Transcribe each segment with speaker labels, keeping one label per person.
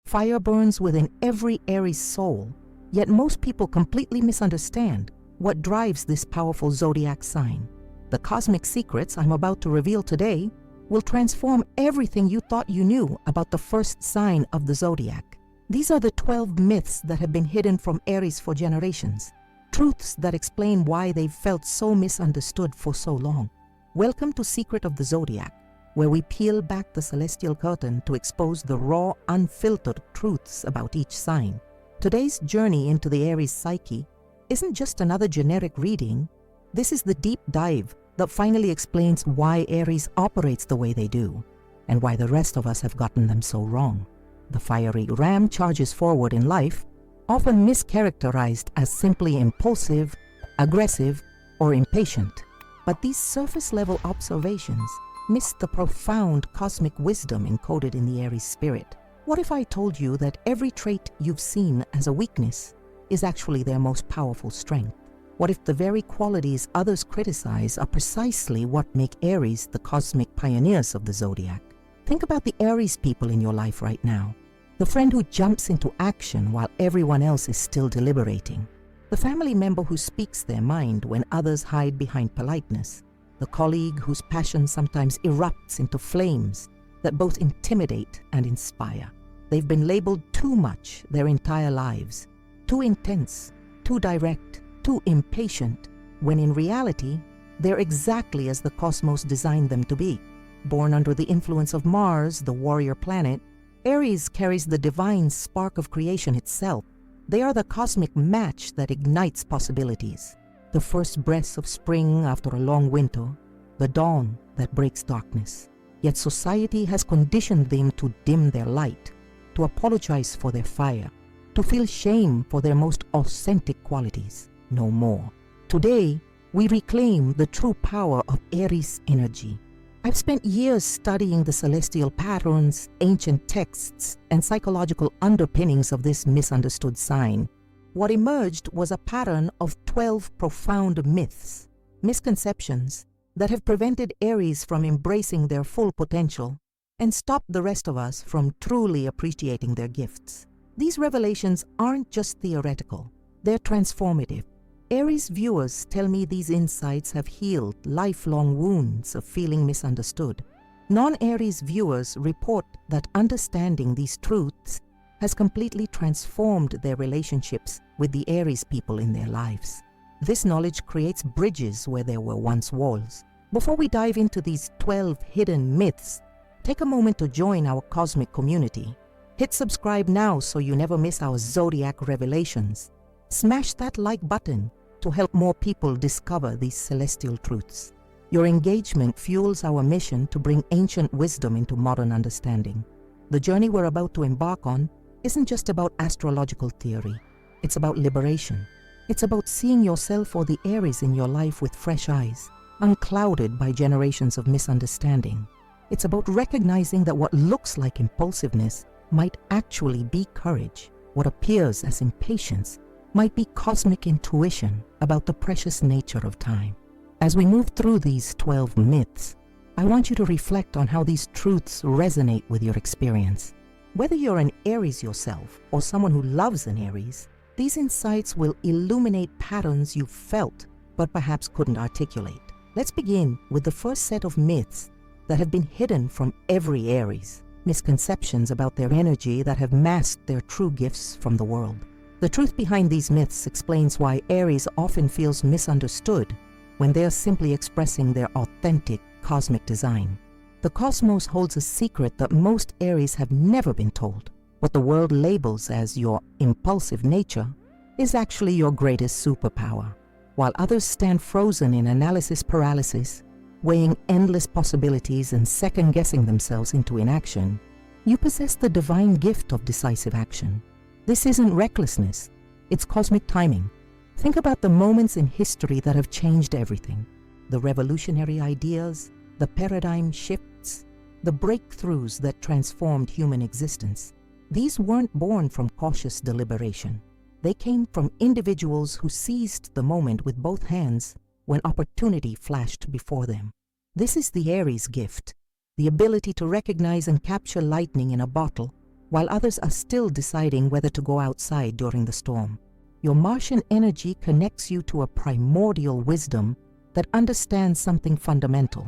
Speaker 1: Fire burns within every Aries soul, yet most people completely misunderstand what drives this powerful zodiac sign. The cosmic secrets I'm about to reveal today will transform everything you thought you knew about the first sign of the zodiac. These are the 12 myths that have been hidden from Aries for generations, truths that explain why they've felt so misunderstood for so long. Welcome to Secret of the Zodiac, where we peel back the celestial curtain to expose the raw, unfiltered truths about each sign. Today's journey into the Aries psyche isn't just another generic reading. This is the deep dive that finally explains why Aries operates the way they do, and why the rest of us have gotten them so wrong. The fiery ram charges forward in life, often mischaracterized as simply impulsive, aggressive, or impatient. But these surface-level observations miss the profound cosmic wisdom encoded in the Aries spirit. What if I told you that every trait you've seen as a weakness is actually their most powerful strength? What if the very qualities others criticize are precisely what make Aries the cosmic pioneers of the zodiac? Think about the Aries people in your life right now. The friend who jumps into action while everyone else is still deliberating. The family member who speaks their mind when others hide behind politeness. The colleague whose passion sometimes erupts into flames that both intimidate and inspire. They've been labeled too much their entire lives. Too intense, too direct, too impatient, when in reality, they're exactly as the cosmos designed them to be. Born under the influence of Mars, the warrior planet, Aries carries the divine spark of creation itself. They are the cosmic match that ignites possibilities. The first breaths of spring after a long winter, the dawn that breaks darkness. Yet society has conditioned them to dim their light, to apologize for their fire, to feel shame for their most authentic qualities. No more. Today, we reclaim the true power of Aries energy. I've spent years studying the celestial patterns, ancient texts, and psychological underpinnings of this misunderstood sign. What emerged was a pattern of 12 profound myths, misconceptions that have prevented Aries from embracing their full potential and stopped the rest of us from truly appreciating their gifts. These revelations aren't just theoretical, they're transformative. Aries viewers tell me these insights have healed lifelong wounds of feeling misunderstood. Non-Aries viewers report that understanding these truths has completely transformed their relationships with the Aries people in their lives. This knowledge creates bridges where there were once walls. Before we dive into these 12 hidden myths, take a moment to join our cosmic community. Hit subscribe now so you never miss our zodiac revelations. Smash that like button to help more people discover these celestial truths. Your engagement fuels our mission to bring ancient wisdom into modern understanding. The journey we're about to embark on isn't just about astrological theory. It's about liberation. It's about seeing yourself or the Aries in your life with fresh eyes, unclouded by generations of misunderstanding. It's about recognizing that what looks like impulsiveness might actually be courage. What appears as impatience might be cosmic intuition about the precious nature of time. As we move through these 12 myths, I want you to reflect on how these truths resonate with your experience. Whether you're an Aries yourself or someone who loves an Aries, these insights will illuminate patterns you've felt but perhaps couldn't articulate. Let's begin with the first set of myths that have been hidden from every Aries. Misconceptions about their energy that have masked their true gifts from the world. The truth behind these myths explains why Aries often feels misunderstood when they are simply expressing their authentic cosmic design. The cosmos holds a secret that most Aries have never been told. What the world labels as your impulsive nature is actually your greatest superpower. While others stand frozen in analysis paralysis, weighing endless possibilities and second-guessing themselves into inaction, you possess the divine gift of decisive action. This isn't recklessness, it's cosmic timing. Think about the moments in history that have changed everything. The revolutionary ideas, the paradigm shifts, the breakthroughs that transformed human existence. These weren't born from cautious deliberation. They came from individuals who seized the moment with both hands when opportunity flashed before them. This is the Aries gift, the ability to recognize and capture lightning in a bottle while others are still deciding whether to go outside during the storm. Your Martian energy connects you to a primordial wisdom that understands something fundamental.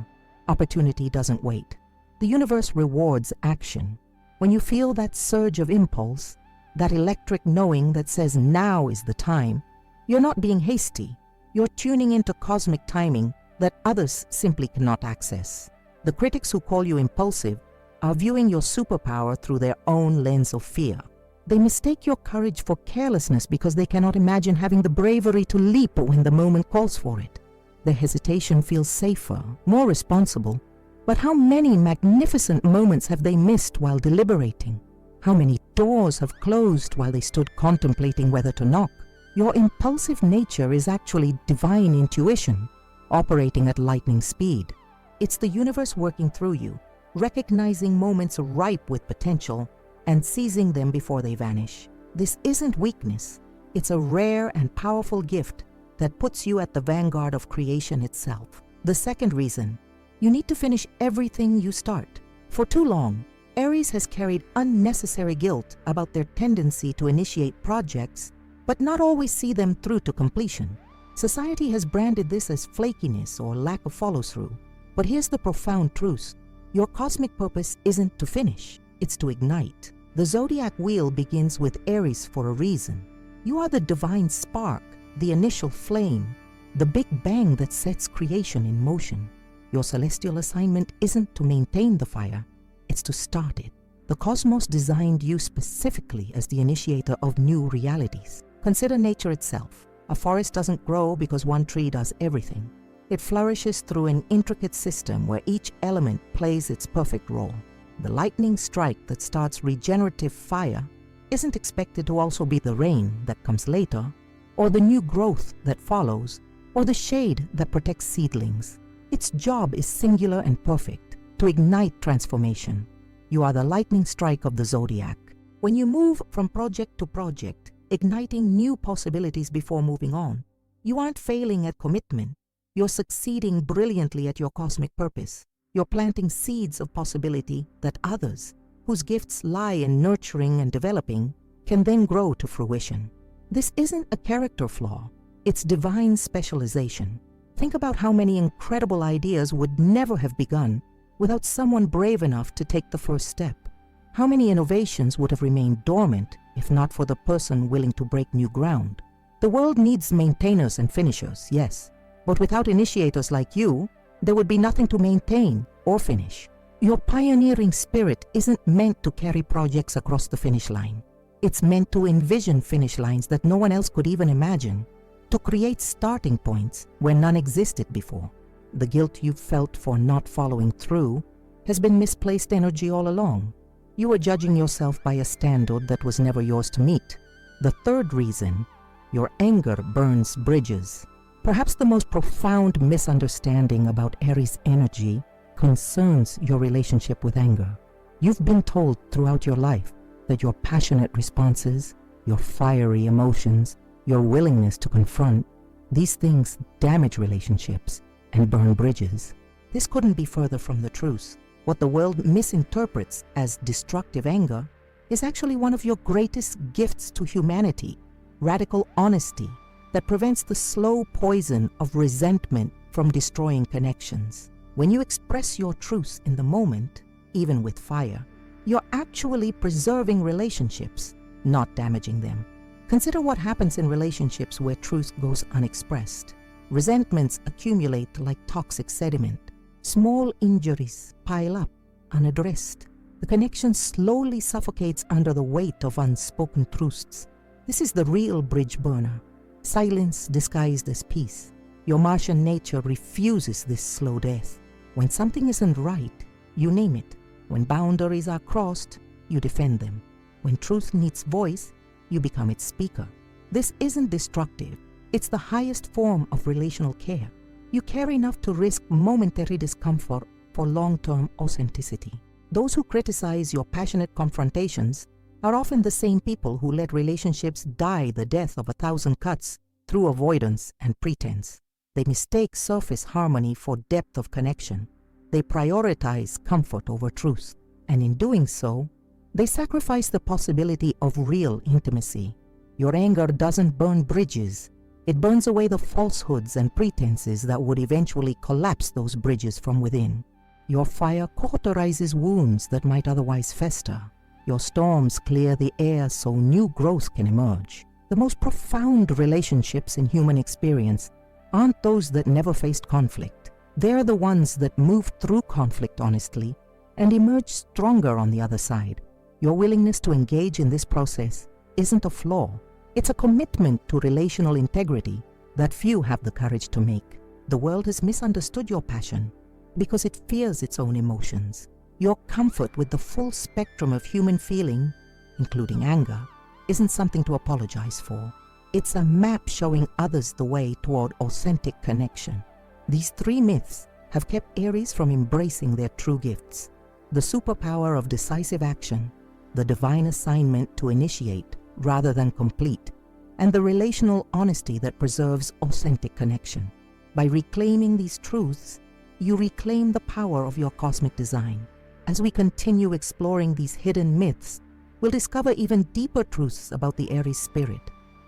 Speaker 1: Opportunity doesn't wait. The universe rewards action. When you feel that surge of impulse, that electric knowing that says now is the time, you're not being hasty. You're tuning into cosmic timing that others simply cannot access. The critics who call you impulsive are viewing your superpower through their own lens of fear. They mistake your courage for carelessness because they cannot imagine having the bravery to leap when the moment calls for it. Their hesitation feels safer, more responsible. But how many magnificent moments have they missed while deliberating? How many doors have closed while they stood contemplating whether to knock? Your impulsive nature is actually divine intuition, operating at lightning speed. It's the universe working through you, recognizing moments ripe with potential and seizing them before they vanish. This isn't weakness. It's a rare and powerful gift that puts you at the vanguard of creation itself. The second reason, you need to finish everything you start. For too long, Aries has carried unnecessary guilt about their tendency to initiate projects, but not always see them through to completion. Society has branded this as flakiness or lack of follow-through. But here's the profound truth. Your cosmic purpose isn't to finish, it's to ignite. The zodiac wheel begins with Aries for a reason. You are the divine spark, the initial flame, the big bang that sets creation in motion. Your celestial assignment isn't to maintain the fire, it's to start it. The cosmos designed you specifically as the initiator of new realities. Consider nature itself. A forest doesn't grow because one tree does everything. It flourishes through an intricate system where each element plays its perfect role. The lightning strike that starts regenerative fire isn't expected to also be the rain that comes later, or the new growth that follows, or the shade that protects seedlings. Its job is singular and perfect, to ignite transformation. You are the lightning strike of the zodiac. When you move from project to project, igniting new possibilities before moving on, you aren't failing at commitment. You're succeeding brilliantly at your cosmic purpose. You're planting seeds of possibility that others, whose gifts lie in nurturing and developing, can then grow to fruition. This isn't a character flaw, it's divine specialization. Think about how many incredible ideas would never have begun without someone brave enough to take the first step. How many innovations would have remained dormant if not for the person willing to break new ground? The world needs maintainers and finishers, yes, but without initiators like you, there would be nothing to maintain or finish. Your pioneering spirit isn't meant to carry projects across the finish line. It's meant to envision finish lines that no one else could even imagine, to create starting points where none existed before. The guilt you've felt for not following through has been misplaced energy all along. You were judging yourself by a standard that was never yours to meet. The third reason, your anger burns bridges. Perhaps the most profound misunderstanding about Aries energy concerns your relationship with anger. You've been told throughout your life that your passionate responses, your fiery emotions, your willingness to confront, these things damage relationships and burn bridges. This couldn't be further from the truth. What the world misinterprets as destructive anger is actually one of your greatest gifts to humanity, radical honesty that prevents the slow poison of resentment from destroying connections. When you express your truth in the moment, even with fire, you're actually preserving relationships, not damaging them. Consider what happens in relationships where truth goes unexpressed. Resentments accumulate like toxic sediment. Small injuries pile up, unaddressed. The connection slowly suffocates under the weight of unspoken truths. This is the real bridge burner. Silence disguised as peace. Your Martian nature refuses this slow death. When something isn't right, you name it. When boundaries are crossed, you defend them. When truth needs voice, you become its speaker. This isn't destructive. It's the highest form of relational care. You care enough to risk momentary discomfort for long-term authenticity. Those who criticize your passionate confrontations are often the same people who let relationships die the death of 1,000 cuts through avoidance and pretense. They mistake surface harmony for depth of connection. They prioritize comfort over truth. And in doing so, They sacrifice the possibility of real intimacy. Your anger doesn't burn bridges. It burns away the falsehoods and pretenses that would eventually collapse those bridges from within. Your fire cauterizes wounds that might otherwise fester. Your storms clear the air so new growth can emerge. The most profound relationships in human experience aren't those that never faced conflict. They're the ones that moved through conflict honestly and emerged stronger on the other side. Your willingness to engage in this process isn't a flaw. It's a commitment to relational integrity that few have the courage to make. The world has misunderstood your passion because it fears its own emotions. Your comfort with the full spectrum of human feeling, including anger, isn't something to apologize for. It's a map showing others the way toward authentic connection. These three myths have kept Aries from embracing their true gifts: the superpower of decisive action, the divine assignment to initiate rather than complete, and the relational honesty that preserves authentic connection. By reclaiming these truths, you reclaim the power of your cosmic design. As we continue exploring these hidden myths, we'll discover even deeper truths about the Aries spirit,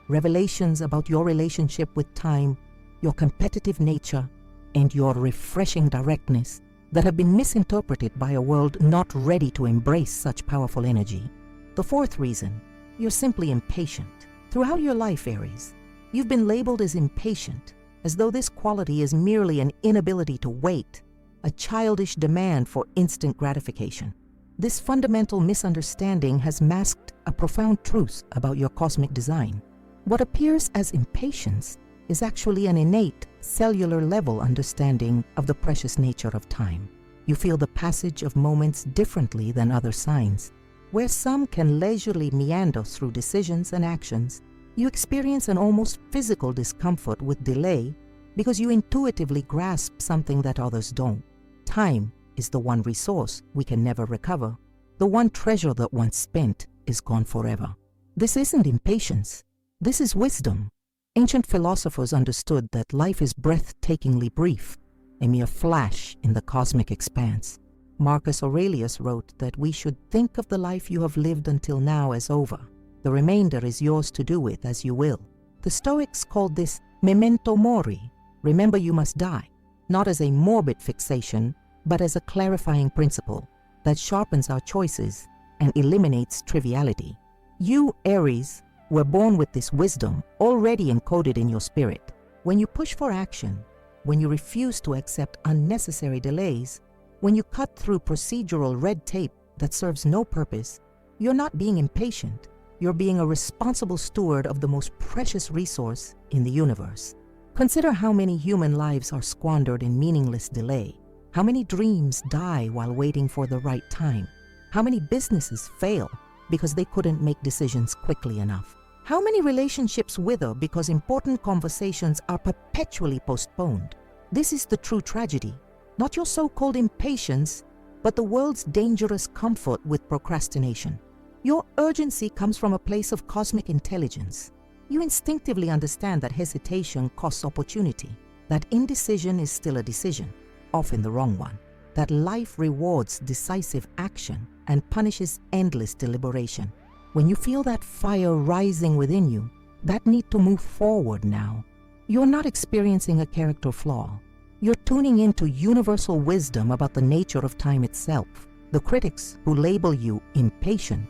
Speaker 1: revelations about your relationship with time, your competitive nature, and your refreshing directness that have been misinterpreted by a world not ready to embrace such powerful energy. The fourth reason: you're simply impatient. Throughout your life, Aries, you've been labeled as impatient, as though this quality is merely an inability to wait, a childish demand for instant gratification. This fundamental misunderstanding has masked a profound truth about your cosmic design. What appears as impatience is actually an innate, cellular-level understanding of the precious nature of time. You feel the passage of moments differently than other signs. Where some can leisurely meander through decisions and actions, you experience an almost physical discomfort with delay because you intuitively grasp something that others don't. Time is the one resource we can never recover. The one treasure that once spent is gone forever. This isn't impatience. This is wisdom. Ancient philosophers understood that life is breathtakingly brief, a mere flash in the cosmic expanse. Marcus Aurelius wrote that we should think of the life you have lived until now as over. The remainder is yours to do with as you will. The Stoics called this memento mori, remember you must die, not as a morbid fixation, but as a clarifying principle that sharpens our choices and eliminates triviality. You, Aries, were born with this wisdom already encoded in your spirit. When you push for action, when you refuse to accept unnecessary delays, when you cut through procedural red tape that serves no purpose, you're not being impatient. You're being a responsible steward of the most precious resource in the universe. Consider how many human lives are squandered in meaningless delay. How many dreams die while waiting for the right time? How many businesses fail because they couldn't make decisions quickly enough? How many relationships wither because important conversations are perpetually postponed? This is the true tragedy. Not your so-called impatience, but the world's dangerous comfort with procrastination. Your urgency comes from a place of cosmic intelligence. You instinctively understand that hesitation costs opportunity, that indecision is still a decision, often the wrong one, that life rewards decisive action and punishes endless deliberation. When you feel that fire rising within you, that need to move forward now, you're not experiencing a character flaw. You're tuning into universal wisdom about the nature of time itself. The critics who label you impatient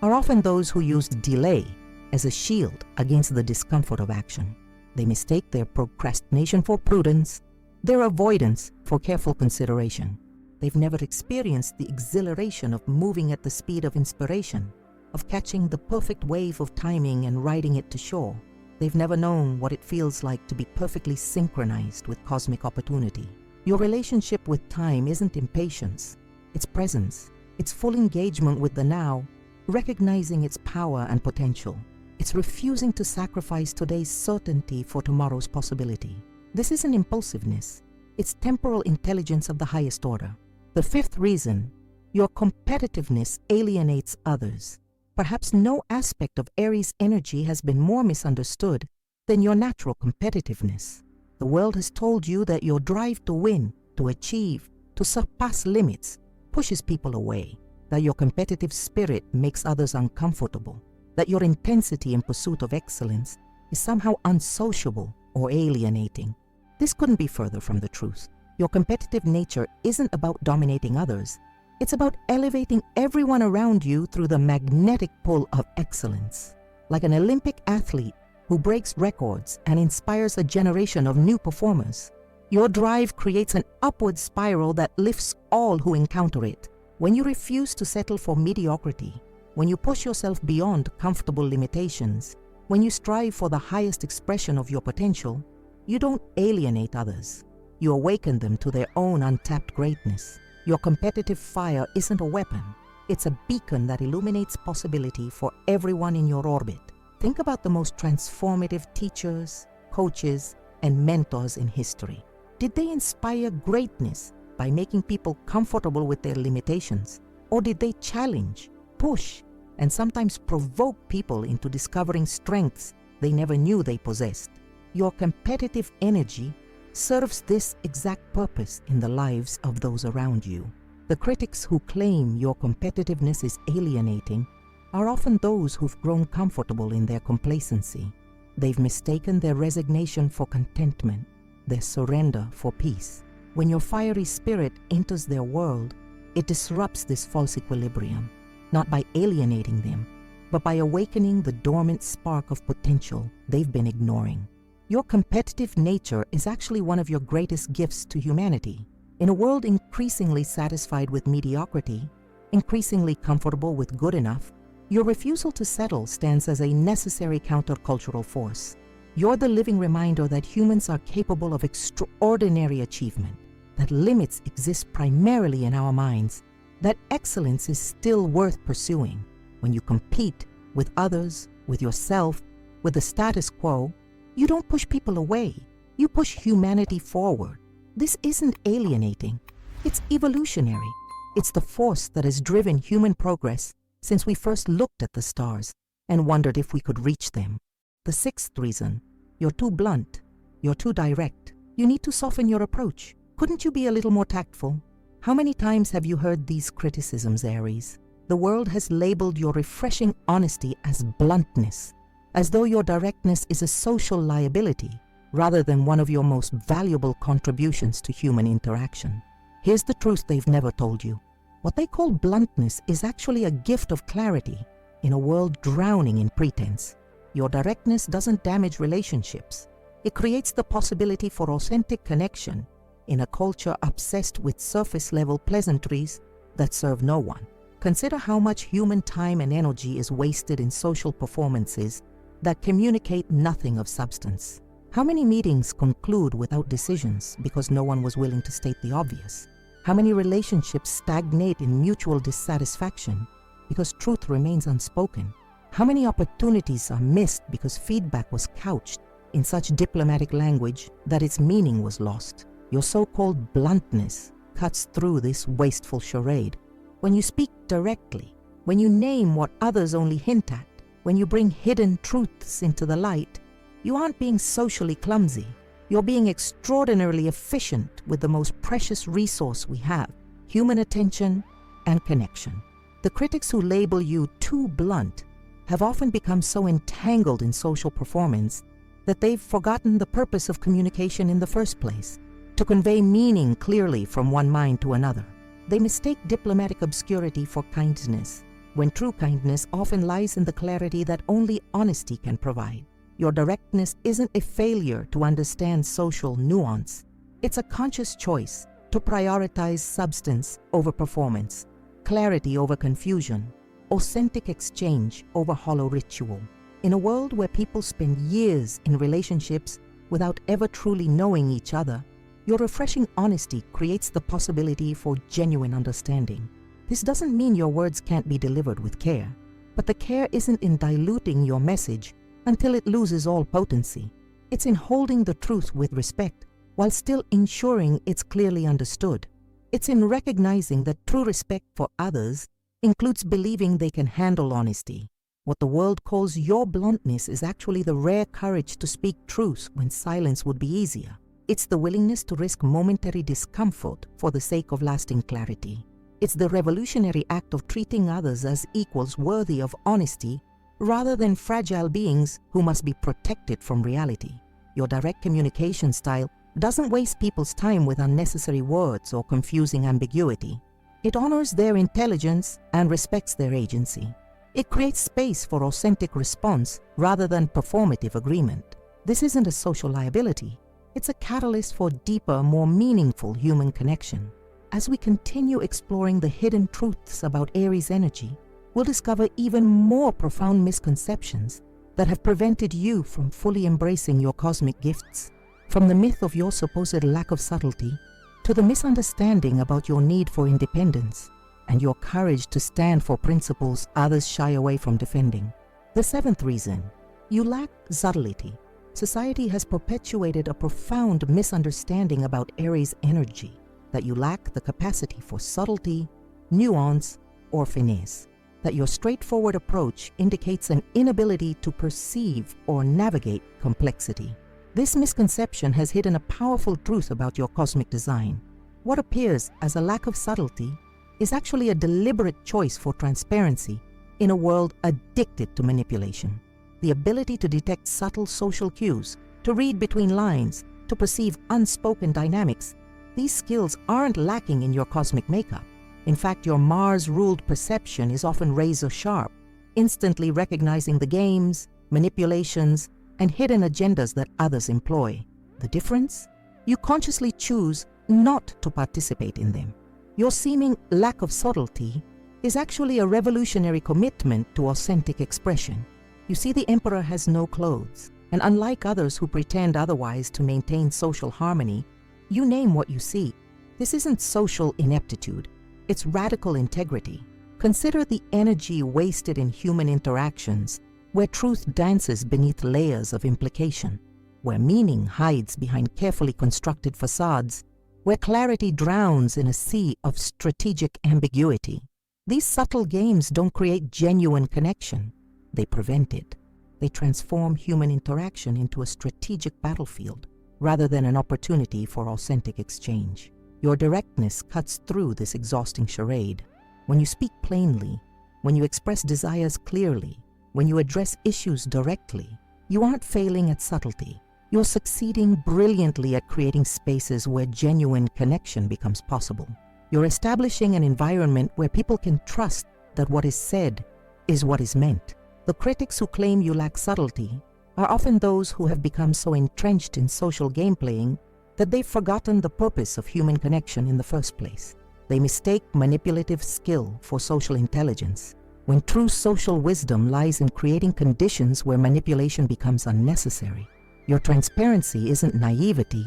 Speaker 1: are often those who use delay as a shield against the discomfort of action. They mistake their procrastination for prudence, their avoidance for careful consideration. They've never experienced the exhilaration of moving at the speed of inspiration, of catching the perfect wave of timing and riding it to shore. They've never known what it feels like to be perfectly synchronized with cosmic opportunity. Your relationship with time isn't impatience, it's presence. It's full engagement with the now, recognizing its power and potential. It's refusing to sacrifice today's certainty for tomorrow's possibility. This isn't impulsiveness, it's temporal intelligence of the highest order. The fifth reason: your competitiveness alienates others. Perhaps no aspect of Aries energy has been more misunderstood than your natural competitiveness. The world has told you that your drive to win, to achieve, to surpass limits pushes people away. that your competitive spirit makes others uncomfortable, that your intensity in pursuit of excellence is somehow unsociable or alienating. This couldn't be further from the truth. Your competitive nature isn't about dominating others. It's about elevating everyone around you through the magnetic pull of excellence. Like an Olympic athlete who breaks records and inspires a generation of new performers, your drive creates an upward spiral that lifts all who encounter it. When you refuse to settle for mediocrity, when you push yourself beyond comfortable limitations, when you strive for the highest expression of your potential, you don't alienate others. You awaken them to their own untapped greatness. Your competitive fire isn't a weapon. It's a beacon that illuminates possibility for everyone in your orbit. Think about the most transformative teachers, coaches, and mentors in history. Did they inspire greatness by making people comfortable with their limitations? Or did they challenge, push, and sometimes provoke people into discovering strengths they never knew they possessed? Your competitive energy serves this exact purpose in the lives of those around you. The critics who claim your competitiveness is alienating are often those who've grown comfortable in their complacency. They've mistaken their resignation for contentment, their surrender for peace. When your fiery spirit enters their world, it disrupts this false equilibrium, not by alienating them, but by awakening the dormant spark of potential they've been ignoring. Your competitive nature is actually one of your greatest gifts to humanity. In a world increasingly satisfied with mediocrity, increasingly comfortable with good enough, your refusal to settle stands as a necessary countercultural force. You're the living reminder that humans are capable of extraordinary achievement, that limits exist primarily in our minds, that excellence is still worth pursuing. When you compete with others, with yourself, with the status quo, you don't push people away, you push humanity forward. This isn't alienating, it's evolutionary. It's the force that has driven human progress since we first looked at the stars and wondered if we could reach them. The sixth reason: you're too blunt, you're too direct. You need to soften your approach. Couldn't you be a little more tactful? How many times have you heard these criticisms, Aries? The world has labeled your refreshing honesty as bluntness, as though your directness is a social liability rather than one of your most valuable contributions to human interaction. Here's the truth they've never told you. What they call bluntness is actually a gift of clarity in a world drowning in pretense. Your directness doesn't damage relationships. It creates the possibility for authentic connection in a culture obsessed with surface-level pleasantries that serve no one. Consider how much human time and energy is wasted in social performances that communicate nothing of substance. How many meetings conclude without decisions because no one was willing to state the obvious? How many relationships stagnate in mutual dissatisfaction because truth remains unspoken? How many opportunities are missed because feedback was couched in such diplomatic language that its meaning was lost? Your so-called bluntness cuts through this wasteful charade. When you speak directly, when you name what others only hint at, when you bring hidden truths into the light, you aren't being socially clumsy. You're being extraordinarily efficient with the most precious resource we have: human attention and connection. The critics who label you too blunt have often become so entangled in social performance that they've forgotten the purpose of communication in the first place: to convey meaning clearly from one mind to another. They mistake diplomatic obscurity for kindness, when true kindness often lies in the clarity that only honesty can provide. Your directness isn't a failure to understand social nuance. It's a conscious choice to prioritize substance over performance, clarity over confusion, authentic exchange over hollow ritual. In a world where people spend years in relationships without ever truly knowing each other, your refreshing honesty creates the possibility for genuine understanding. This doesn't mean your words can't be delivered with care, but the care isn't in diluting your message until it loses all potency. It's in holding the truth with respect while still ensuring it's clearly understood. It's in recognizing that true respect for others includes believing they can handle honesty. What the world calls your bluntness is actually the rare courage to speak truth when silence would be easier. It's the willingness to risk momentary discomfort for the sake of lasting clarity. It's the revolutionary act of treating others as equals worthy of honesty rather than fragile beings who must be protected from reality. Your direct communication style doesn't waste people's time with unnecessary words or confusing ambiguity. It honors their intelligence and respects their agency. It creates space for authentic response rather than performative agreement. This isn't a social liability. It's a catalyst for deeper, more meaningful human connection. As we continue exploring the hidden truths about Aries energy, we'll discover even more profound misconceptions that have prevented you from fully embracing your cosmic gifts. From the myth of your supposed lack of subtlety to the misunderstanding about your need for independence and your courage to stand for principles others shy away from defending. The seventh reason: you lack subtlety. Society has perpetuated a profound misunderstanding about Aries energy, that you lack the capacity for subtlety, nuance, or finesse, that your straightforward approach indicates an inability to perceive or navigate complexity. This misconception has hidden a powerful truth about your cosmic design. What appears as a lack of subtlety is actually a deliberate choice for transparency in a world addicted to manipulation. The ability to detect subtle social cues, to read between lines, to perceive unspoken dynamics, these skills aren't lacking in your cosmic makeup. In fact, your Mars-ruled perception is often razor-sharp, instantly recognizing the games, manipulations, and hidden agendas that others employ. The difference? You consciously choose not to participate in them. Your seeming lack of subtlety is actually a revolutionary commitment to authentic expression. You see, the emperor has no clothes, and unlike others who pretend otherwise to maintain social harmony, you name what you see. This isn't social ineptitude, it's radical integrity. Consider the energy wasted in human interactions, where truth dances beneath layers of implication, where meaning hides behind carefully constructed facades, where clarity drowns in a sea of strategic ambiguity. These subtle games don't create genuine connection. They prevent it. They transform human interaction into a strategic battlefield rather than an opportunity for authentic exchange. Your directness cuts through this exhausting charade. When you speak plainly, when you express desires clearly, when you address issues directly, you aren't failing at subtlety. You're succeeding brilliantly at creating spaces where genuine connection becomes possible. You're establishing an environment where people can trust that what is said is what is meant. The critics who claim you lack subtlety are often those who have become so entrenched in social game playing that they've forgotten the purpose of human connection in the first place. They mistake manipulative skill for social intelligence, when true social wisdom lies in creating conditions where manipulation becomes unnecessary. Your transparency isn't naivety,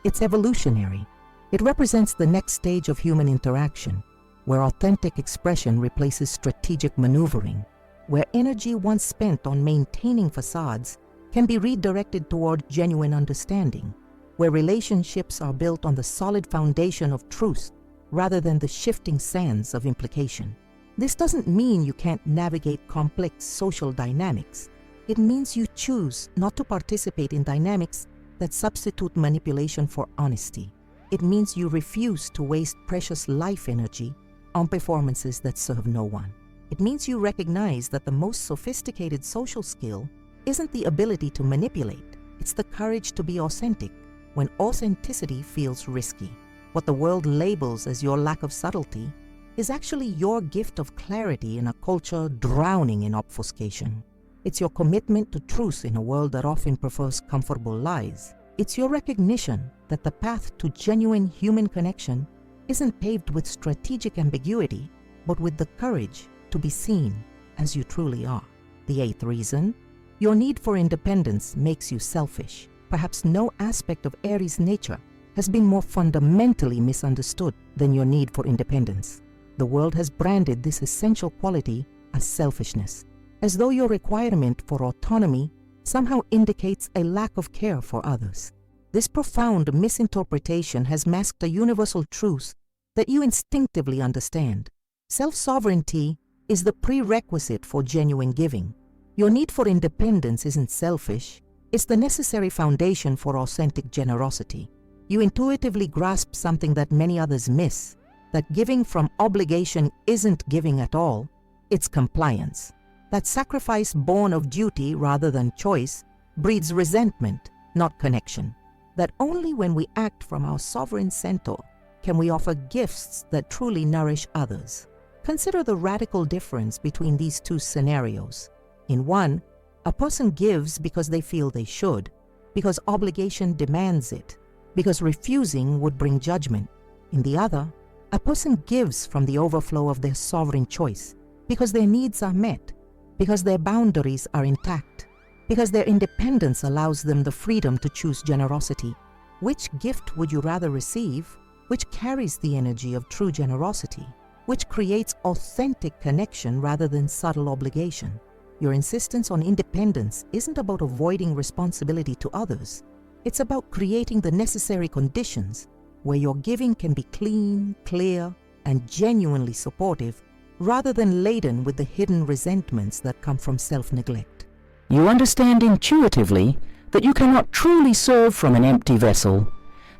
Speaker 1: it's evolutionary. It represents the next stage of human interaction, where authentic expression replaces strategic maneuvering, where energy once spent on maintaining facades can be redirected toward genuine understanding, where relationships are built on the solid foundation of truth rather than the shifting sands of implication. This doesn't mean you can't navigate complex social dynamics. It means you choose not to participate in dynamics that substitute manipulation for honesty. It means you refuse to waste precious life energy on performances that serve no one. It means you recognize that the most sophisticated social skill isn't the ability to manipulate, it's the courage to be authentic when authenticity feels risky. What the world labels as your lack of subtlety is actually your gift of clarity in a culture drowning in obfuscation. It's your commitment to truth in a world that often prefers comfortable lies. It's your recognition that the path to genuine human connection isn't paved with strategic ambiguity, but with the courage to be seen as you truly are. The eighth reason: your need for independence makes you selfish. Perhaps no aspect of Aries' nature has been more fundamentally misunderstood than your need for independence. The world has branded this essential quality as selfishness, as though your requirement for autonomy somehow indicates a lack of care for others. This profound misinterpretation has masked a universal truth that you instinctively understand. Self-sovereignty is the prerequisite for genuine giving. Your need for independence isn't selfish, it's the necessary foundation for authentic generosity. You intuitively grasp something that many others miss. that giving from obligation isn't giving at all, it's compliance. That sacrifice born of duty rather than choice breeds resentment, not connection. That only when we act from our sovereign center can we offer gifts that truly nourish others. Consider the radical difference between these two scenarios. In one, a person gives because they feel they should, because obligation demands it, because refusing would bring judgment. In the other, a person gives from the overflow of their sovereign choice, because their needs are met, because their boundaries are intact, because their independence allows them the freedom to choose generosity. Which gift would you rather receive? Which carries the energy of true generosity? Which creates authentic connection rather than subtle obligation? Your insistence on independence isn't about avoiding responsibility to others. It's about creating the necessary conditions where your giving can be clean, clear, and genuinely supportive, rather than laden with the hidden resentments that come from self-neglect.
Speaker 2: You understand intuitively that you cannot truly serve from an empty vessel,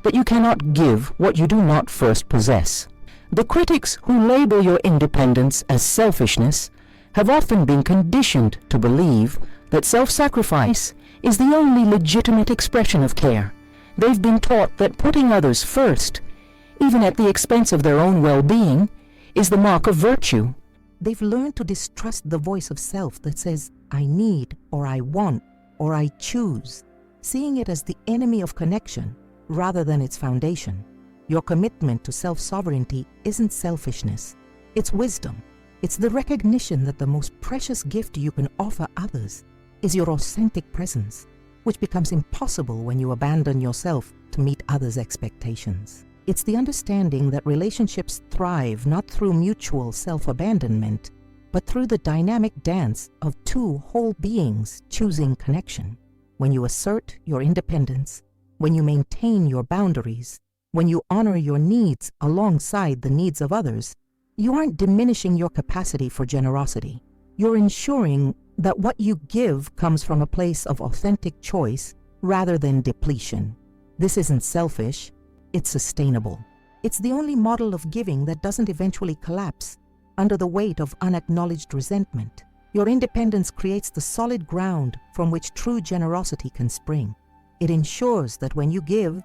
Speaker 2: that you cannot give what you do not first possess. The critics who label your independence as selfishness have often been conditioned to believe that self-sacrifice is the only legitimate expression of care. They've been taught that putting others first, even at the expense of their own well-being, is the mark of virtue.
Speaker 1: They've learned to distrust the voice of self that says, I need, or I want, or I choose, seeing it as the enemy of connection rather than its foundation. Your commitment to self-sovereignty isn't selfishness, it's wisdom. It's the recognition that the most precious gift you can offer others is your authentic presence, which becomes impossible when you abandon yourself to meet others' expectations. It's the understanding that relationships thrive not through mutual self-abandonment, but through the dynamic dance of two whole beings choosing connection. When you assert your independence, when you maintain your boundaries, when you honor your needs alongside the needs of others, you aren't diminishing your capacity for generosity. You're ensuring that what you give comes from a place of authentic choice rather than depletion. This isn't selfish, it's sustainable. It's the only model of giving that doesn't eventually collapse under the weight of unacknowledged resentment. Your independence creates the solid ground from which true generosity can spring. It ensures that when you give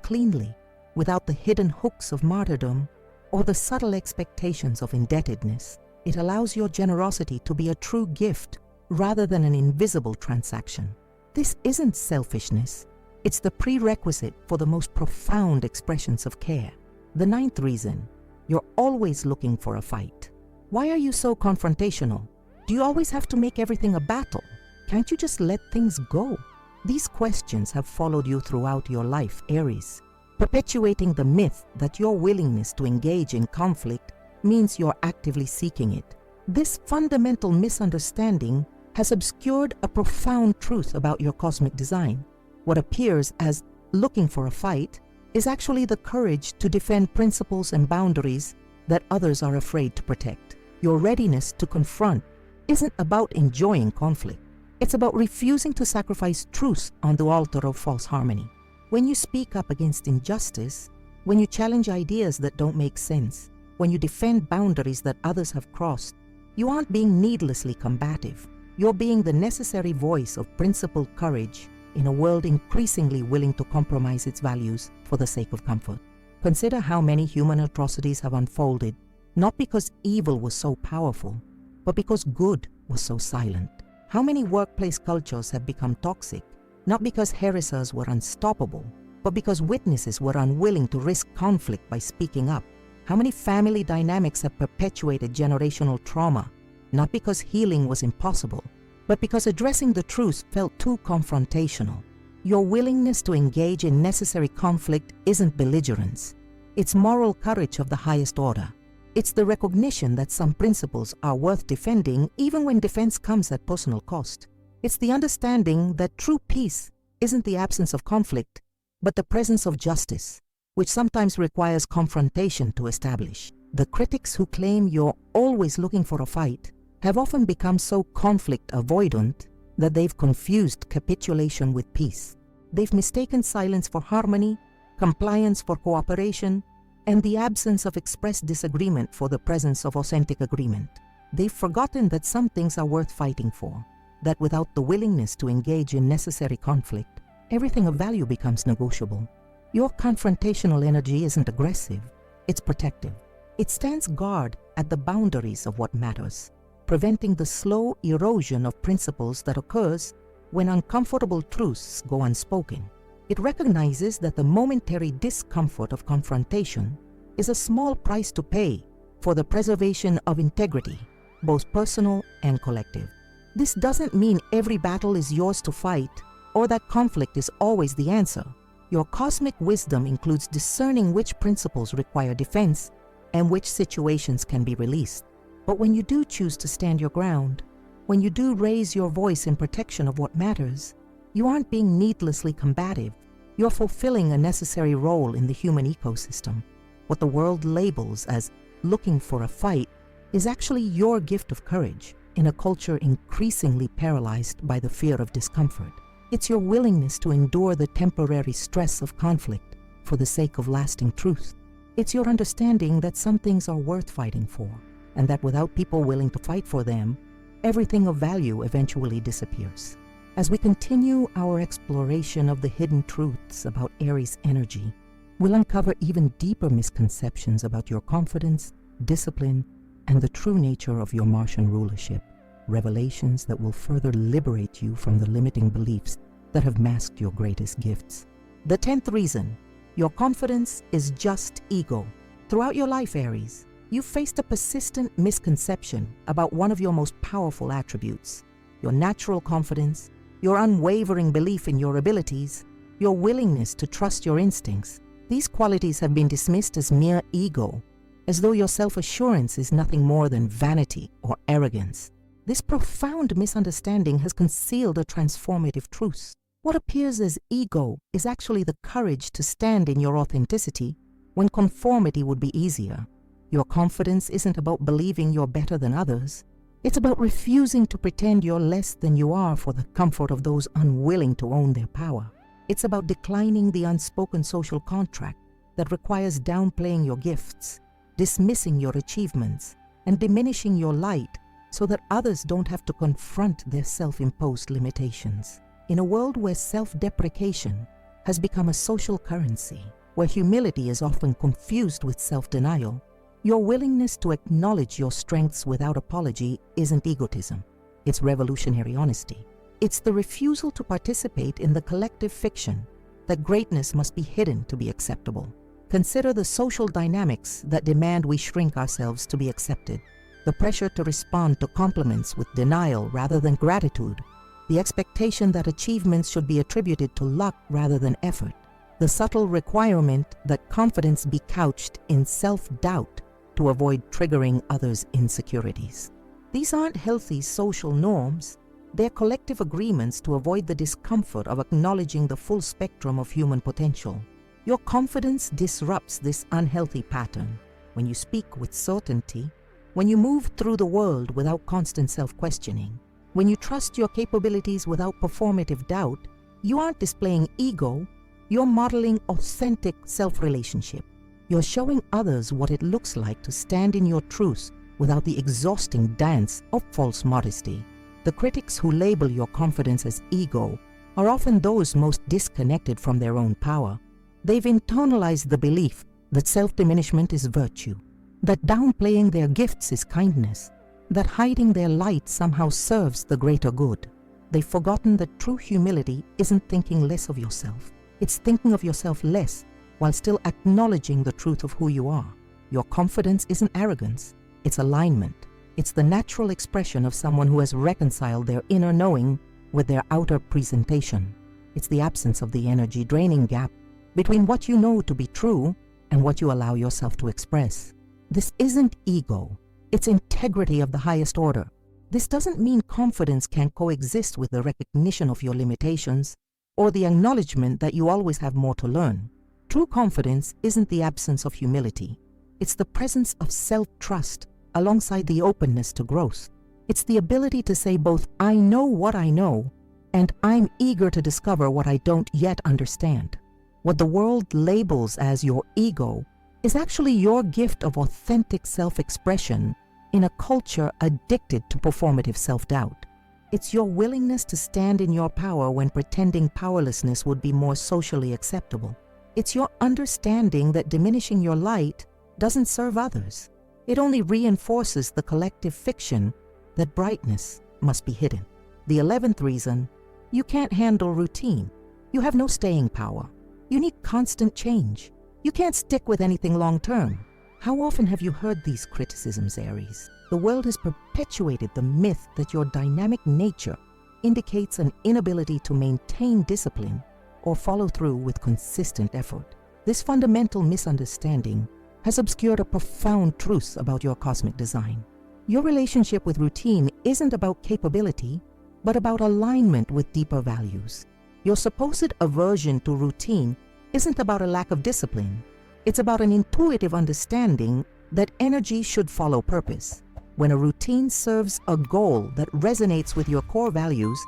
Speaker 1: cleanly, without the hidden hooks of martyrdom or the subtle expectations of indebtedness. It allows your generosity to be a true gift rather than an invisible transaction. This isn't selfishness. It's the prerequisite for the most profound expressions of care. The ninth reason, you're always looking for a fight. Why are you so confrontational? Do you always have to make everything a battle? Can't you just let things go? These questions have followed you throughout your life, Aries, perpetuating the myth that your willingness to engage in conflict means you're actively seeking it. This fundamental misunderstanding has obscured a profound truth about your cosmic design. What appears as looking for a fight is actually the courage to defend principles and boundaries that others are afraid to protect. Your readiness to confront isn't about enjoying conflict. It's about refusing to sacrifice truth on the altar of false harmony. When you speak up against injustice, when you challenge ideas that don't make sense, when you defend boundaries that others have crossed, you aren't being needlessly combative. You're being the necessary voice of principled courage in a world increasingly willing to compromise its values for the sake of comfort. Consider how many human atrocities have unfolded, not because evil was so powerful, but because good was so silent. How many workplace cultures have become toxic, not because harassers were unstoppable, but because witnesses were unwilling to risk conflict by speaking up? How many family dynamics have perpetuated generational trauma, not because healing was impossible, but because addressing the truth felt too confrontational? Your willingness to engage in necessary conflict isn't belligerence. It's moral courage of the highest order. It's the recognition that some principles are worth defending even when defense comes at personal cost. It's the understanding that true peace isn't the absence of conflict, but the presence of justice, which sometimes requires confrontation to establish. The critics who claim you're always looking for a fight have often become so conflict avoidant that they've confused capitulation with peace. They've mistaken silence for harmony, compliance for cooperation, and the absence of expressed disagreement for the presence of authentic agreement. They've forgotten that some things are worth fighting for, that without the willingness to engage in necessary conflict, everything of value becomes negotiable. Your confrontational energy isn't aggressive, it's protective. It stands guard at the boundaries of what matters, preventing the slow erosion of principles that occurs when uncomfortable truths go unspoken. It recognizes that the momentary discomfort of confrontation is a small price to pay for the preservation of integrity, both personal and collective. This doesn't mean every battle is yours to fight or that conflict is always the answer. Your cosmic wisdom includes discerning which principles require defense and which situations can be released. But when you do choose to stand your ground, when you do raise your voice in protection of what matters, you aren't being needlessly combative. You're fulfilling a necessary role in the human ecosystem. What the world labels as looking for a fight is actually your gift of courage in a culture increasingly paralyzed by the fear of discomfort. It's your willingness to endure the temporary stress of conflict for the sake of lasting truth. It's your understanding that some things are worth fighting for, and that without people willing to fight for them, everything of value eventually disappears. As we continue our exploration of the hidden truths about Aries energy, we'll uncover even deeper misconceptions about your confidence, discipline, and the true nature of your Martian rulership, revelations that will further liberate you from the limiting beliefs that have masked your greatest gifts. The 10th reason: your confidence is just ego. Throughout your life, Aries, you've faced a persistent misconception about one of your most powerful attributes: your natural confidence, your unwavering belief in your abilities, your willingness to trust your instincts. These qualities have been dismissed as mere ego, as though your self-assurance is nothing more than vanity or arrogance. This profound misunderstanding has concealed a transformative truth. What appears as ego is actually the courage to stand in your authenticity when conformity would be easier. Your confidence isn't about believing you're better than others. It's about refusing to pretend you're less than you are for the comfort of those unwilling to own their power. It's about declining the unspoken social contract that requires downplaying your gifts, dismissing your achievements, and diminishing your light so that others don't have to confront their self-imposed limitations. In a world where self-deprecation has become a social currency, where humility is often confused with self-denial, your willingness to acknowledge your strengths without apology isn't egotism. It's revolutionary honesty. It's the refusal to participate in the collective fiction that greatness must be hidden to be acceptable. Consider the social dynamics that demand we shrink ourselves to be accepted. The pressure to respond to compliments with denial rather than gratitude. The expectation that achievements should be attributed to luck rather than effort. The subtle requirement that confidence be couched in self-doubt to avoid triggering others' insecurities. These aren't healthy social norms. They're collective agreements to avoid the discomfort of acknowledging the full spectrum of human potential. Your confidence disrupts this unhealthy pattern when you speak with certainty, when you move through the world without constant self-questioning, when you trust your capabilities without performative doubt. You aren't displaying ego, you're modeling authentic self-relationship. You're showing others what it looks like to stand in your truth without the exhausting dance of false modesty. The critics who label your confidence as ego are often those most disconnected from their own power. They've internalized the belief that self-diminishment is virtue, that downplaying their gifts is kindness, that hiding their light somehow serves the greater good. They've forgotten that true humility isn't thinking less of yourself. It's thinking of yourself less while still acknowledging the truth of who you are. Your confidence isn't arrogance, it's alignment. It's the natural expression of someone who has reconciled their inner knowing with their outer presentation. It's the absence of the energy-draining gap between what you know to be true and what you allow yourself to express. This isn't ego, it's integrity of the highest order. This doesn't mean confidence can coexist with the recognition of your limitations or the acknowledgement that you always have more to learn. True confidence isn't the absence of humility. It's the presence of self-trust alongside the openness to growth. It's the ability to say both, I know what I know, and I'm eager to discover what I don't yet understand. What the world labels as your ego is actually your gift of authentic self-expression in a culture addicted to performative self-doubt. It's your willingness to stand in your power when pretending powerlessness would be more socially acceptable. It's your understanding that diminishing your light doesn't serve others. It only reinforces the collective fiction that brightness must be hidden. The 11th reason: you can't handle routine. You have no staying power. You need constant change. You can't stick with anything long-term. How often have you heard these criticisms, Aries? The world has perpetuated the myth that your dynamic nature indicates an inability to maintain discipline or follow through with consistent effort. This fundamental misunderstanding has obscured a profound truth about your cosmic design. Your relationship with routine isn't about capability, but about alignment with deeper values. Your supposed aversion to routine isn't about a lack of discipline. It's about an intuitive understanding that energy should follow purpose. When a routine serves a goal that resonates with your core values,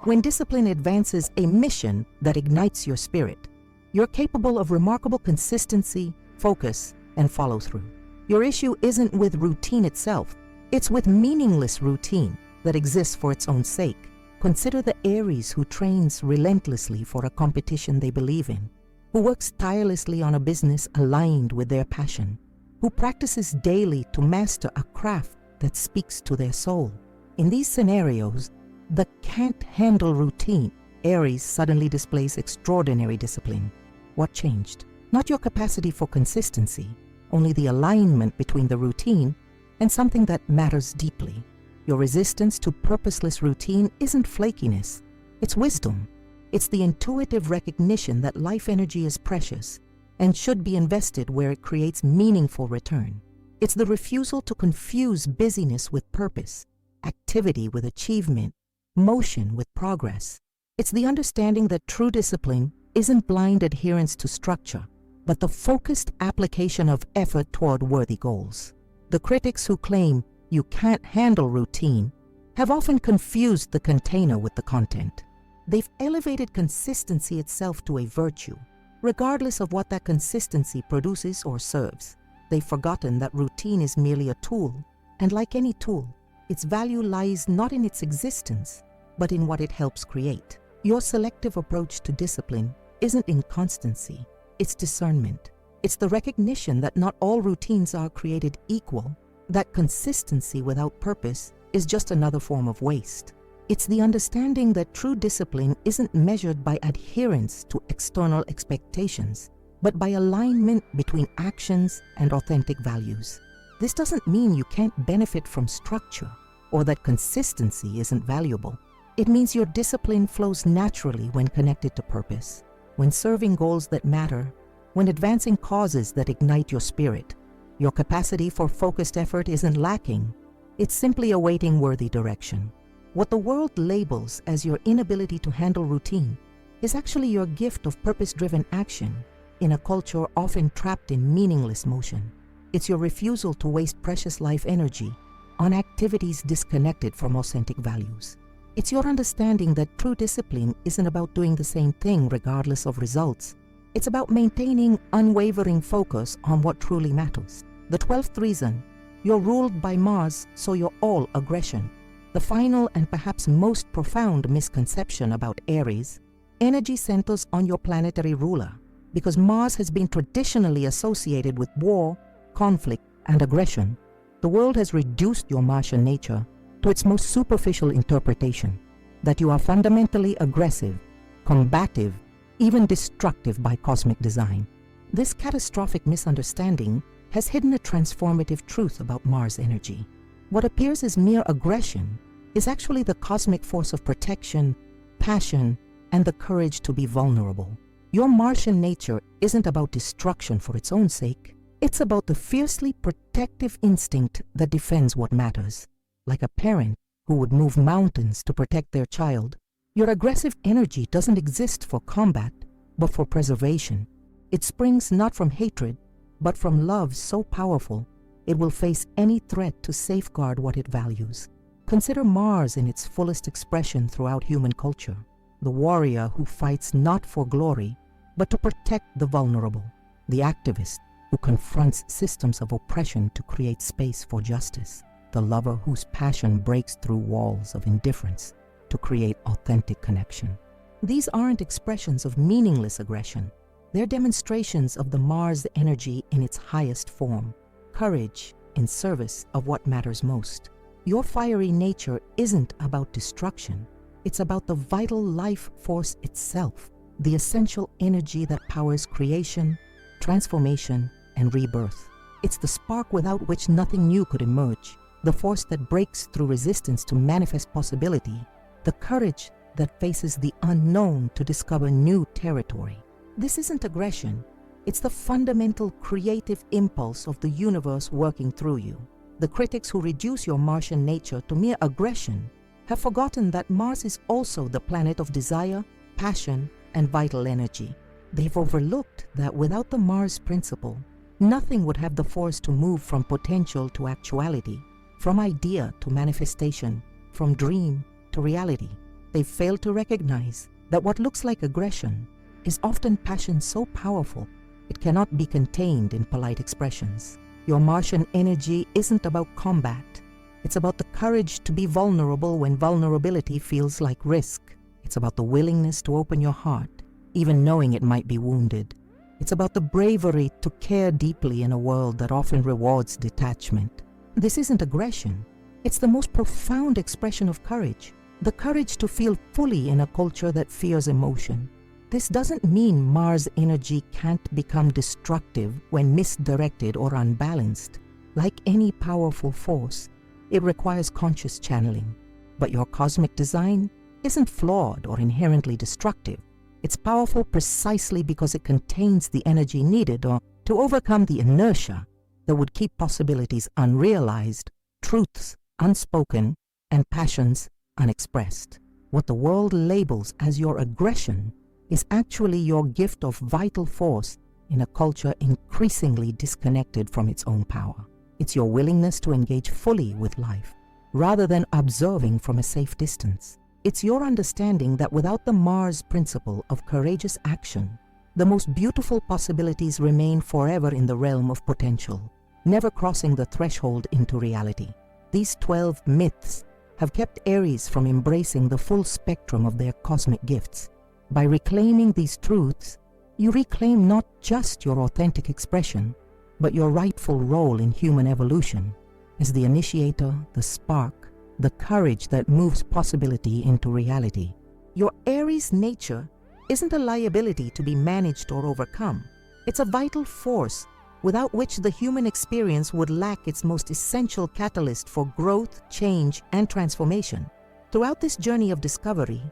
Speaker 1: when discipline advances a mission that ignites your spirit, you're capable of remarkable consistency, focus, and follow-through. Your issue isn't with routine itself. It's with meaningless routine that exists for its own sake. Consider the Aries who trains relentlessly for a competition they believe in, who works tirelessly on a business aligned with their passion, who practices daily to master a craft that speaks to their soul. In these scenarios, the can't handle routine Aries suddenly displays extraordinary discipline. What changed? Not your capacity for consistency, only the alignment between the routine and something that matters deeply. Your resistance to purposeless routine isn't flakiness, it's wisdom. It's the intuitive recognition that life energy is precious and should be invested where it creates meaningful return. It's the refusal to confuse busyness with purpose, activity with achievement, motion with progress. It's the understanding that true discipline isn't blind adherence to structure, but the focused application of effort toward worthy goals. The critics who claim you can't handle routine have often confused the container with the content. They've elevated consistency itself to a virtue, regardless of what that consistency produces or serves. They've forgotten that routine is merely a tool, and like any tool, its value lies not in its existence, but in what it helps create. Your selective approach to discipline isn't inconstancy, it's discernment. It's the recognition that not all routines are created equal, that consistency without purpose is just another form of waste. It's the understanding that true discipline isn't measured by adherence to external expectations, but by alignment between actions and authentic values. This doesn't mean you can't benefit from structure or that consistency isn't valuable. It means your discipline flows naturally when connected to purpose, when serving goals that matter, when advancing causes that ignite your spirit. Your capacity for focused effort isn't lacking, it's simply awaiting worthy direction. What the world labels as your inability to handle routine is actually your gift of purpose-driven action in a culture often trapped in meaningless motion. It's your refusal to waste precious life energy on activities disconnected from authentic values. It's your understanding that true discipline isn't about doing the same thing regardless of results. It's about maintaining unwavering focus on what truly matters. The 12th reason: you're ruled by Mars, so you're all aggression. The final and perhaps most profound misconception about Aries: energy centers on your planetary ruler. Because Mars has been traditionally associated with war, conflict, and aggression, the world has reduced your Martian nature to its most superficial interpretation, that you are fundamentally aggressive, combative, even destructive by cosmic design. This catastrophic misunderstanding has hidden a transformative truth about Mars energy. What appears as mere aggression is actually the cosmic force of protection, passion, and the courage to be vulnerable. Your Martian nature isn't about destruction for its own sake. It's about the fiercely protective instinct that defends what matters. Like a parent who would move mountains to protect their child, your aggressive energy doesn't exist for combat, but for preservation. It springs not from hatred, but from love so powerful it will face any threat to safeguard what it values. Consider Mars in its fullest expression throughout human culture, the warrior who fights not for glory, but to protect the vulnerable, the activist who confronts systems of oppression to create space for justice, the lover whose passion breaks through walls of indifference to create authentic connection. These aren't expressions of meaningless aggression. They're demonstrations of the Mars energy in its highest form, courage in service of what matters most. Your fiery nature isn't about destruction. It's about the vital life force itself, the essential energy that powers creation, transformation, and rebirth. It's the spark without which nothing new could emerge, the force that breaks through resistance to manifest possibility, the courage that faces the unknown to discover new territory. This isn't aggression. It's the fundamental creative impulse of the universe working through you. The critics who reduce your Martian nature to mere aggression have forgotten that Mars is also the planet of desire, passion, and vital energy. They've overlooked that without the Mars principle, nothing would have the force to move from potential to actuality, from idea to manifestation, from dream to reality. They've failed to recognize that what looks like aggression is often passion so powerful it cannot be contained in polite expressions. Your Martian energy isn't about combat. It's about the courage to be vulnerable when vulnerability feels like risk. It's about the willingness to open your heart, even knowing it might be wounded. It's about the bravery to care deeply in a world that often rewards detachment. This isn't aggression. It's the most profound expression of courage, the courage to feel fully in a culture that fears emotion. This doesn't mean Mars energy can't become destructive when misdirected or unbalanced. Like any powerful force, it requires conscious channeling. But your cosmic design isn't flawed or inherently destructive. It's powerful precisely because it contains the energy needed to overcome the inertia that would keep possibilities unrealized, truths unspoken, and passions unexpressed. What the world labels as your aggression is actually your gift of vital force in a culture increasingly disconnected from its own power. It's your willingness to engage fully with life, rather than observing from a safe distance. It's your understanding that without the Mars principle of courageous action, the most beautiful possibilities remain forever in the realm of potential, never crossing the threshold into reality. These 12 myths have kept Aries from embracing the full spectrum of their cosmic gifts. By reclaiming these truths, you reclaim not just your authentic expression, but your rightful role in human evolution as the initiator, the spark, the courage that moves possibility into reality. Your Aries nature isn't a liability to be managed or overcome. It's a vital force without which the human experience would lack its most essential catalyst for growth, change, and transformation. Throughout this journey of discovery,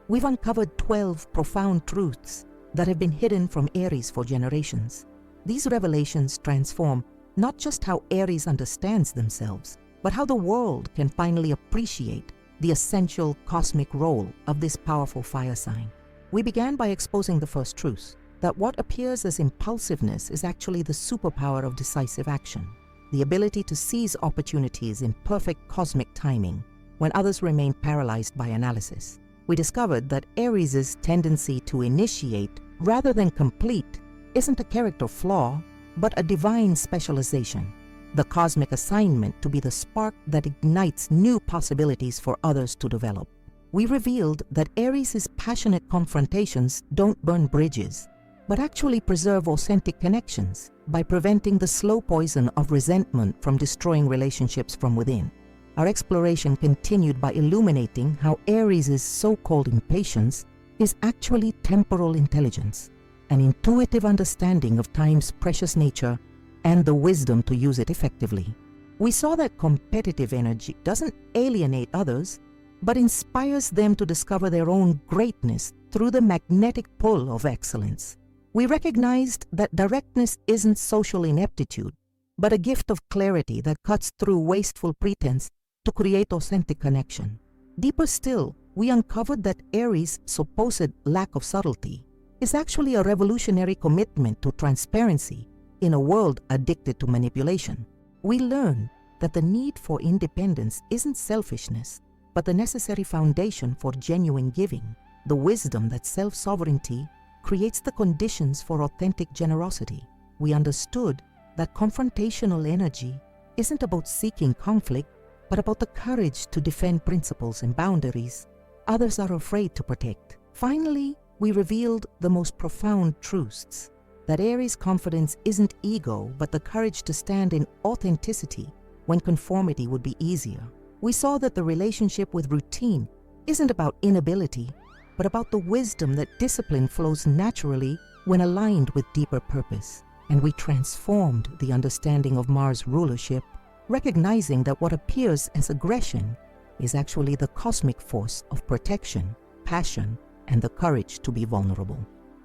Speaker 1: we've uncovered 12 profound truths that have been hidden from Aries for generations. These revelations transform not just how Aries understands themselves, but how the world can finally appreciate the essential cosmic role of this powerful fire sign. We began by exposing the first truth, that what appears as impulsiveness is actually the superpower of decisive action, the ability to seize opportunities in perfect cosmic timing when others remain paralyzed by analysis. We discovered that Aries' tendency to initiate rather than complete isn't a character flaw, but a divine specialization, the cosmic assignment to be the spark that ignites new possibilities for others to develop. We revealed that Aries' passionate confrontations don't burn bridges, but actually preserve authentic connections by preventing the slow poison of resentment from destroying relationships from within. Our exploration continued by illuminating how Aries' so-called impatience is actually temporal intelligence, an intuitive understanding of time's precious nature and the wisdom to use it effectively. We saw that competitive energy doesn't alienate others, but inspires them to discover their own greatness through the magnetic pull of excellence. We recognized that directness isn't social ineptitude, but a gift of clarity that cuts through wasteful pretense to create authentic connection. Deeper still, we uncovered that Aries' supposed lack of subtlety is actually a revolutionary commitment to transparency in a world addicted to manipulation. We learned that the need for independence isn't selfishness, but the necessary foundation for genuine giving, the wisdom that self-sovereignty creates the conditions for authentic generosity. We understood that confrontational energy isn't about seeking conflict, but about the courage to defend principles and boundaries others are afraid to protect. Finally, we revealed the most profound truths, that Aries' confidence isn't ego, but the courage to stand in authenticity when conformity would be easier. We saw that the relationship with routine isn't about inability, but about the wisdom that discipline flows naturally when aligned with deeper purpose. And we transformed the understanding of Mars' rulership, recognizing that what appears as aggression is actually the cosmic force of protection, passion, and the courage to be vulnerable.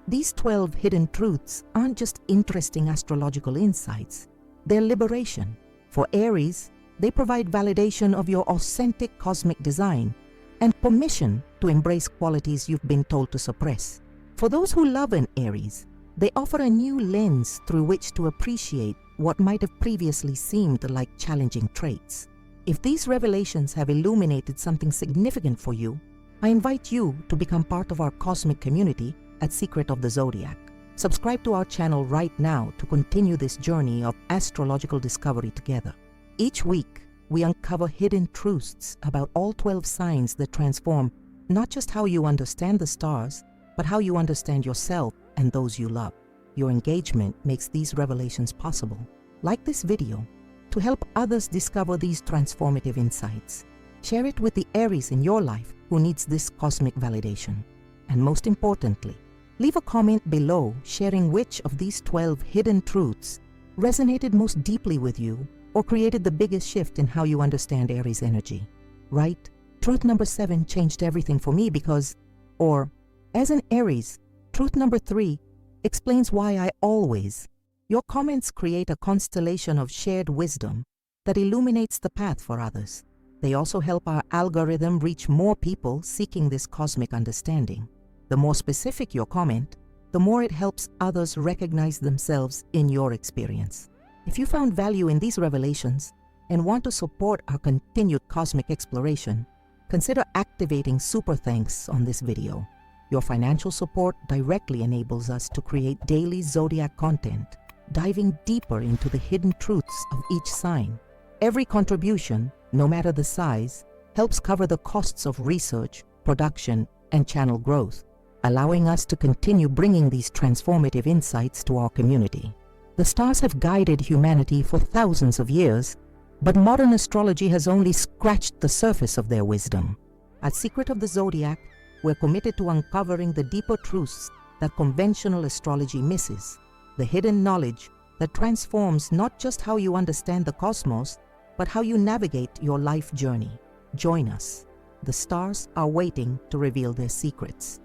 Speaker 1: These 12 hidden truths aren't just interesting astrological insights, they're liberation. For Aries, they provide validation of your authentic cosmic design and permission to embrace qualities you've been told to suppress. For those who love an Aries, they offer a new lens through which to appreciate what might have previously seemed like challenging traits. If these revelations have illuminated something significant for you, I invite you to become part of our cosmic community at Secret of the Zodiac. Subscribe to our channel right now to continue this journey of astrological discovery together. Each week, we uncover hidden truths about all 12 signs that transform not just how you understand the stars, but how you understand yourself and those you love. Your engagement makes these revelations possible. Like this video to help others discover these transformative insights. Share it with the Aries in your life who needs this cosmic validation. And most importantly, leave a comment below sharing which of these 12 hidden truths resonated most deeply with you or created the biggest shift in how you understand Aries energy. Right? Truth number 7 changed everything for me because, or as an Aries, truth number 3 explains why I always. Your comments create a constellation of shared wisdom that illuminates the path for others. They also help our algorithm reach more people seeking this cosmic understanding. The more specific your comment, the more it helps others recognize themselves in your experience. If you found value in these revelations and want to support our continued cosmic exploration, consider activating Super Thanks on this video. Your financial support directly enables us to create daily zodiac content, diving deeper into the hidden truths of each sign. Every contribution, no matter the size, helps cover the costs of research, production, and channel growth, allowing us to continue bringing these transformative insights to our community. The stars have guided humanity for thousands of years, but modern astrology has only scratched the surface of their wisdom. At Secret of the Zodiac, we're committed to uncovering the deeper truths that conventional astrology misses, the hidden knowledge that transforms not just how you understand the cosmos, but how you navigate your life journey. Join us. The stars are waiting to reveal their secrets.